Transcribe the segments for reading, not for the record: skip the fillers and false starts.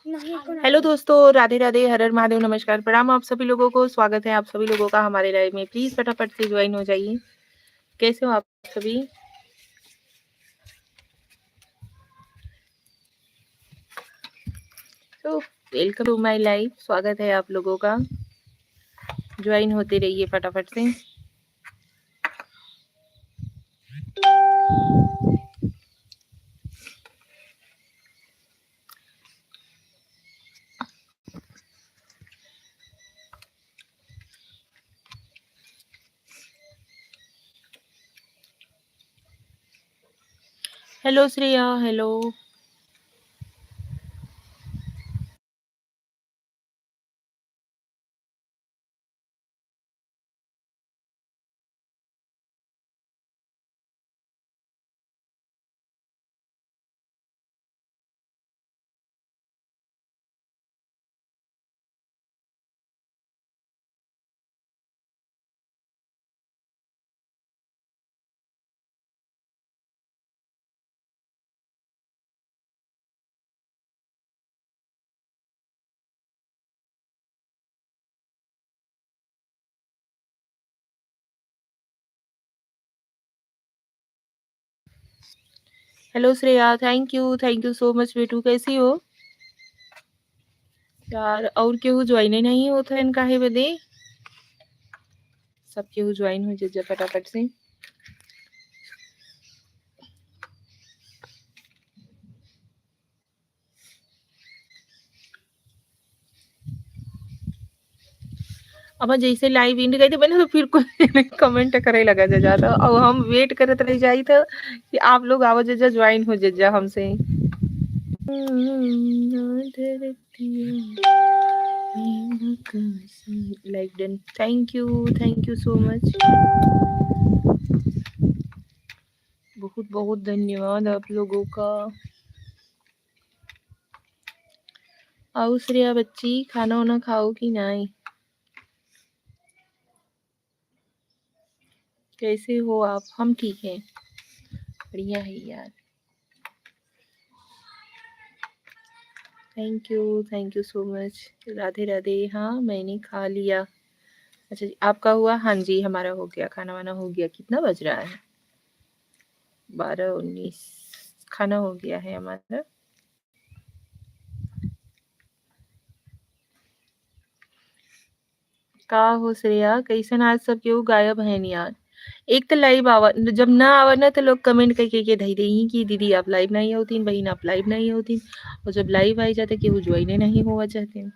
Hello दोस्तों, राधे राधे, हर हर महादेव, नमस्कार, प्रणाम आप सभी लोगों को। स्वागत है आप सभी लोगों का हमारे लाइव में। प्लीज फटाफट से ज्वाइन हो जाइए। कैसे हो आप सभी? तो वेलकम टू माय लाइव। स्वागत है आप लोगों का। ज्वाइन होते रहिए फटाफट से। Hello Shreya, hello. Hello Shreya, thank you so much. बेटू कैसी हो यार? और केहू ज्वाइन नहीं होता इनका है बदे। सब केहू ज्वाइन हो जा फटाफट से। अब जैसे लाइव इंड गई थी मैंने, तो फिर कोई कमेंट करे लगा जा जाता। और हम वेट करत रह जाई था कि आप लोग आवाज जा ज्वाइन हो जा हमसे। Like done. Thank you so much. बहुत बहुत धन्यवाद आप लोगों का। आओ श्रेया बच्ची, खाना वाना खाओ कि नहीं? कैसे हो आप? हम ठीक हैं, बढ़िया है यार। Thank you so much. Radhe Radhe. हाँ मैंने खा लिया। अच्छा जी, आपका हुआ? हाँ जी, हमारा हो गया, खाना वाना हो गया। कितना बज रहा है? 12:19। खाना हो गया है हमारा। का हो श्रेया, कैसन आज सब केहू गायब है नी यार। एक तो लाइव आवा, जब ना आवा ना तो लोग कमेंट करके के धई रही कि दीदी आप लाइव नहीं होती, बहन आप लाइव नहीं होती। और जब लाइव आई जाते केहू ज्वाइन नहीं हुआ चाहते। ये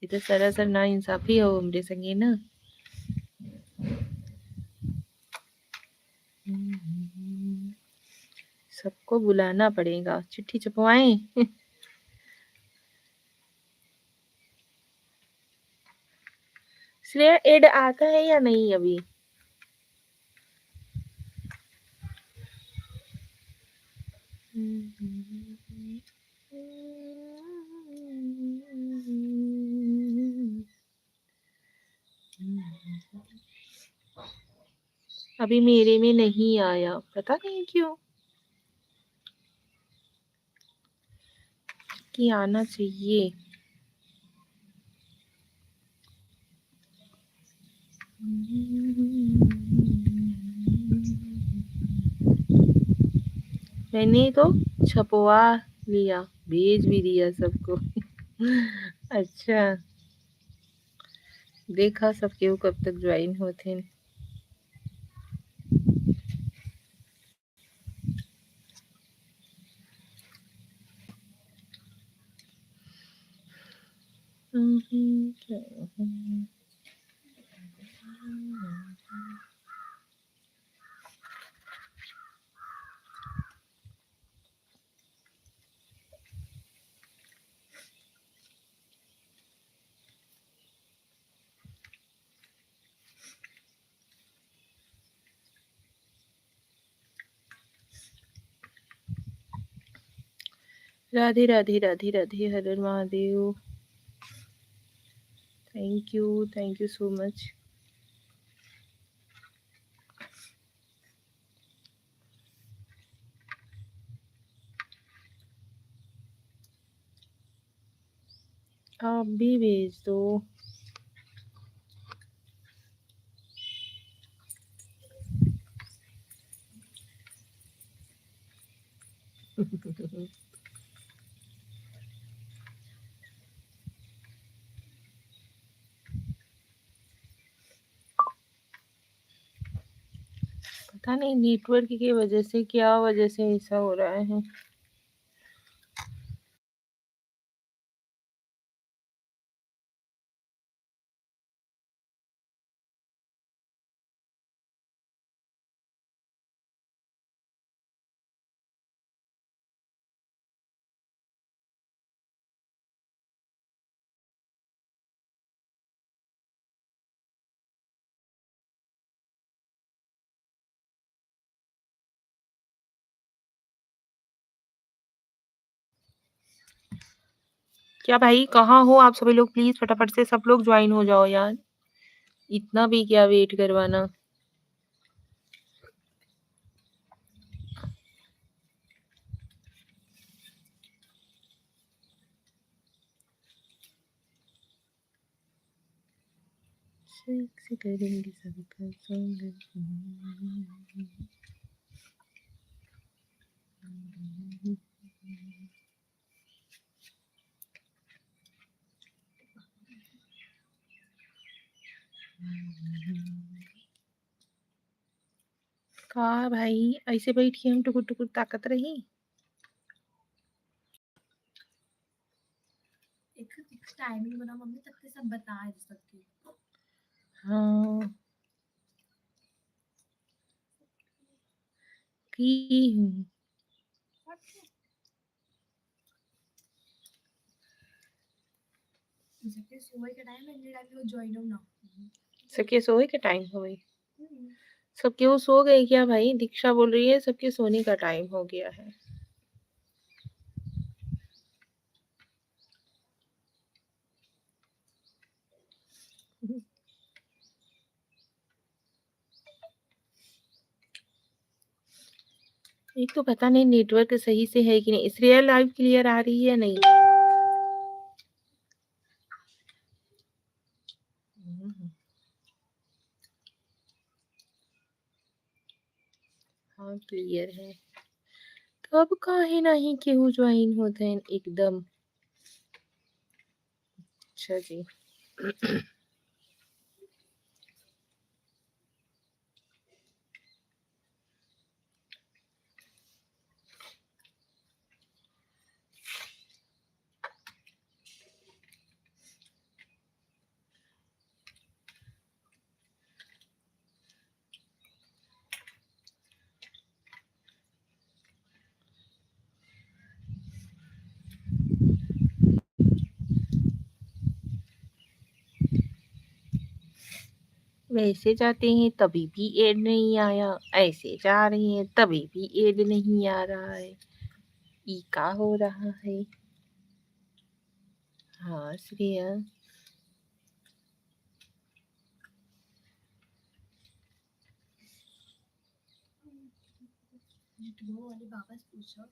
तो सरासर ना इंसाफी हो हमरे संगे ना। सबको बुलाना पड़ेगा, चिट्ठी छपवाएं। श्रेया एड आता है या नहीं अभी? अभी मेरे में नहीं आया, पता नहीं क्यों। कि आना चाहिए। मैंने तो छपवा लिया, भेज भी दिया सबको। अच्छा, देखा सब केहू कब तक ज्वाइन होते। Radhe Radhe Radhe Radhe, Har Har Mahadev. Thank you so much. आप भी भेज दो। पता नहीं नेटवर्क की वजह से क्या वजह से ऐसा हो रहा है। क्या भाई कहाँ हो आप सभी लोग? प्लीज फटाफट से सब लोग ज्वाइन हो जाओ यार। इतना भी क्या वेट करवाना। सेक्सी करेंगे सबका संग। का भाई ऐसे बैठी हम टुकुर टुकुर ताकत रही। एक फिक्स टाइमिंग बना मम्मी, तब के सब बता है सबकी। हाँ की हूँ। सबके सुबह के टाइम है, टाइम में ज्वाइन हो ना। सबके सोए के टाइम हो गई। सबके वो सो गए क्या भाई? दीक्षा बोल रही है सबके सोने का टाइम हो गया है। एक तो पता नहीं नेटवर्क सही से है कि नहीं। श्रेया लाइव क्लियर आ रही है नहीं? हाँ क्लियर है। तो अब काहे नहीं केहू ज्वाइन होते हैं एकदम। अच्छा जी। वैसे जाते हैं तभी भी एड नहीं आया, ऐसे जा रहे हैं तभी भी एड नहीं आ रहा है। ई का हो रहा है? हाँ श्रेया। वो वाले बाबा से पूछो।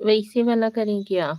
वैसे वाला करें क्या?